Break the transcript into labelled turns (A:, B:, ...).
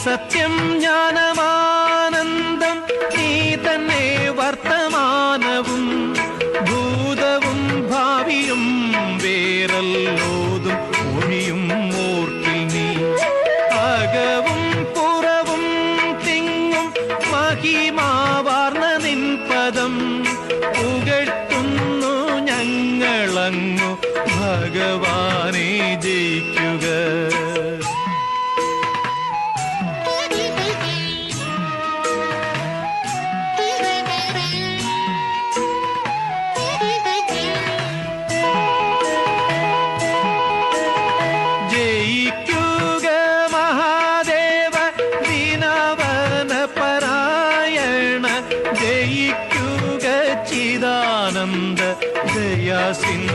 A: സത്യം ജ്ഞാനമാനന്ദം നീ തന്നെ വർത്തമാനവും ഭൂതവും ഭാവിയും വേറല്ലോതും ഒഴിയും ഓർക്കിൽ നീ അകവും പുറവും തിങ്ങും മഹിമാവാർന്ന നിൻ പദം പുകഴ്ത്തുന്നു ഞങ്ങളങ്ങു ഭഗവാനെ ജയിക്കുക. ജയിക്കുക മഹാദേവ ദിനവന പരായണ, ജയിക്കുക ചിദാനന്ദ ദയാസിന്ധു